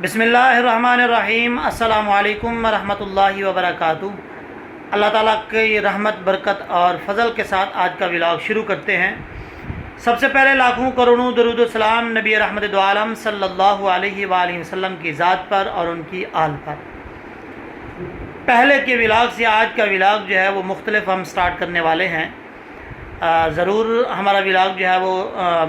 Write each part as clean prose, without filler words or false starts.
بسم اللہ الرحمن الرحیم۔ السلام علیکم ورحمۃ اللہ وبرکاتہ۔ اللہ تعالیٰ کی رحمت، برکت اور فضل کے ساتھ آج کا ولاگ شروع کرتے ہیں۔ سب سے پہلے لاکھوں کروڑوں درود و سلام نبی رحمت دو عالم صلی اللہ علیہ وآلہ وسلم کی ذات پر اور ان کی آل پر۔ پہلے کے ولاگ سے آج کا ولاگ جو ہے وہ مختلف ہم سٹارٹ کرنے والے ہیں۔ ضرور ہمارا ولاگ جو ہے وہ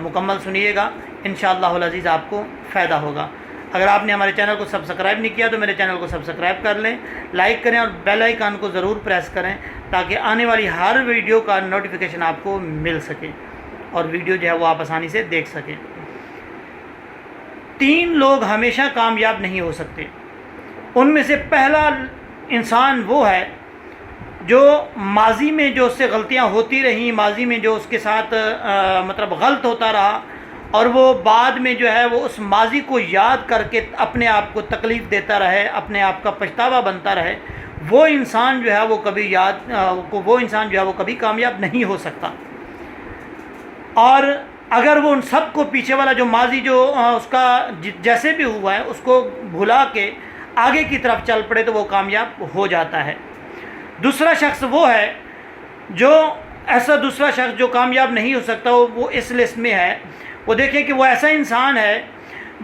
مکمل سنیے گا، انشاءاللہ العزیز آپ کو فائدہ ہوگا۔ اگر آپ نے ہمارے چینل کو سبسکرائب نہیں کیا تو میرے چینل کو سبسکرائب کر لیں، لائک کریں اور بیل آئیکن کو ضرور پریس کریں تاکہ آنے والی ہر ویڈیو کا نوٹیفیکیشن آپ کو مل سکے اور ویڈیو جو ہے وہ آپ آسانی سے دیکھ سکیں۔ 3 لوگ ہمیشہ کامیاب نہیں ہو سکتے۔ ان میں سے پہلا انسان وہ ہے جو ماضی میں جو اس سے غلطیاں ہوتی رہیں، ماضی میں جو اس کے ساتھ غلط ہوتا رہا اور وہ بعد میں جو ہے وہ اس ماضی کو یاد کر کے اپنے آپ کو تکلیف دیتا رہے، اپنے آپ کا پچھتاوا بنتا رہے، وہ انسان جو ہے وہ کبھی کامیاب نہیں ہو سکتا۔ اور اگر وہ ان سب کو پیچھے والا جو ماضی جو اس کا جیسے بھی ہوا ہے اس کو بھلا کے آگے کی طرف چل پڑے تو وہ کامیاب ہو جاتا ہے۔ دوسرا شخص وہ ہے جو دوسرا شخص جو کامیاب نہیں ہو سکتا، وہ اس لسٹ میں ہے۔ وہ دیکھیں کہ وہ ایسا انسان ہے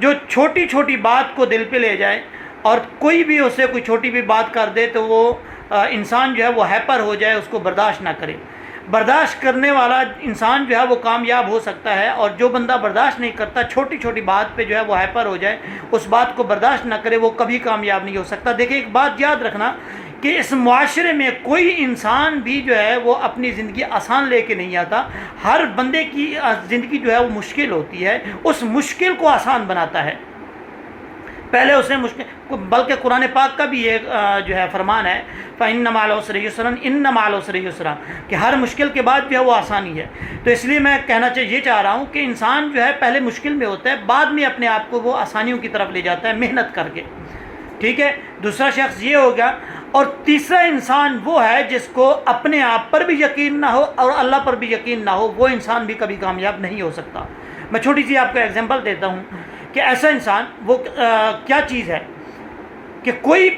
جو چھوٹی چھوٹی بات کو دل پہ لے جائے اور کوئی بھی اسے کوئی چھوٹی بھی بات کر دے تو وہ انسان جو ہے وہ ہیپر ہو جائے، اس کو برداشت نہ کرے۔ برداشت کرنے والا انسان جو ہے وہ کامیاب ہو سکتا ہے، اور جو بندہ برداشت نہیں کرتا، چھوٹی چھوٹی بات پہ جو ہے وہ ہیپر ہو جائے، اس بات کو برداشت نہ کرے، وہ کبھی کامیاب نہیں ہو سکتا۔ دیکھیں ایک بات یاد رکھنا کہ اس معاشرے میں کوئی انسان بھی جو ہے وہ اپنی زندگی آسان لے کے نہیں آتا۔ ہر بندے کی زندگی جو ہے وہ مشکل ہوتی ہے، اس مشکل کو آسان بناتا ہے۔ پہلے اس نے بلکہ قرآن پاک کا بھی یہ جو ہے فرمان ہے، فَإِنَّ مَعَ الْعُسْرِ يُسْرًا إِنَّ مَعَ الْعُسْرِ يُسْرًا، کہ ہر مشکل کے بعد جو ہے وہ آسانی ہے۔ تو اس لیے میں یہ چاہ رہا ہوں کہ انسان جو ہے پہلے مشکل میں ہوتا ہے، بعد میں اپنے آپ کو وہ آسانیوں کی طرف لے جاتا ہے محنت کر کے، ٹھیک ہے۔ دوسرا شخص یہ ہو گیا۔ اور تیسرا انسان وہ ہے جس کو اپنے آپ پر بھی یقین نہ ہو اور اللہ پر بھی یقین نہ ہو، وہ انسان بھی کبھی کامیاب نہیں ہو سکتا۔ میں چھوٹی سی آپ کو ایگزامپل دیتا ہوں کہ ایسا انسان وہ کیا چیز ہے کہ کوئی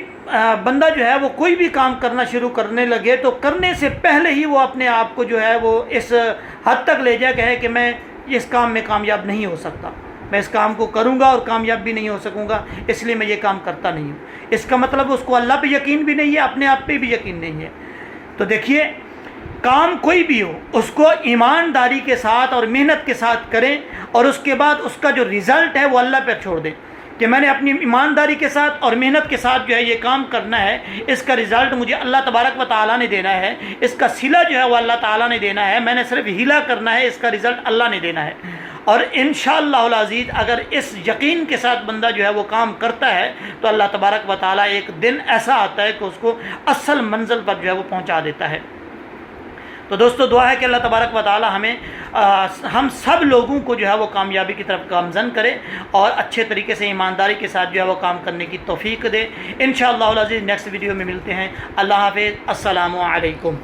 بندہ جو ہے وہ کوئی بھی کام کرنا شروع کرنے لگے تو کرنے سے پہلے ہی وہ اپنے آپ کو جو ہے وہ اس حد تک لے جائے کہے کہ میں اس کام میں کامیاب نہیں ہو سکتا، میں اس کام کو کروں گا اور کامیاب بھی نہیں ہو سکوں گا، اس لیے میں یہ کام کرتا نہیں ہوں۔ اس کا مطلب اس کو اللہ پہ یقین بھی نہیں ہے، اپنے آپ پہ بھی یقین نہیں ہے۔ تو دیکھیے کام کوئی بھی ہو اس کو ایمانداری کے ساتھ اور محنت کے ساتھ کریں، اور اس کے بعد اس کا جو رزلٹ ہے وہ اللہ پہ چھوڑ دیں کہ میں نے اپنی ایمانداری کے ساتھ اور محنت کے ساتھ جو ہے یہ کام کرنا ہے، اس کا رزلٹ مجھے اللہ تبارک و تعالیٰ نے دینا ہے، اس کا صلہ جو ہے وہ اللہ تعالیٰ نے دینا ہے، میں نے صرف ہیلا کرنا ہے، اس کا رزلٹ اللہ نے دینا ہے۔ اور انشاءاللہ العزیز اگر اس یقین کے ساتھ بندہ جو ہے وہ کام کرتا ہے تو اللہ تبارک و تعالیٰ ایک دن ایسا آتا ہے کہ اس کو اصل منزل پر جو ہے وہ پہنچا دیتا ہے۔ تو دوستو دعا ہے کہ اللہ تبارک و تعالیٰ ہم سب لوگوں کو جو ہے وہ کامیابی کی طرف گامزن کرے اور اچھے طریقے سے ایمانداری کے ساتھ جو ہے وہ کام کرنے کی توفیق دے۔ انشاءاللہ العزیز نیکسٹ ویڈیو میں ملتے ہیں۔ اللہ حافظ، السلام علیکم۔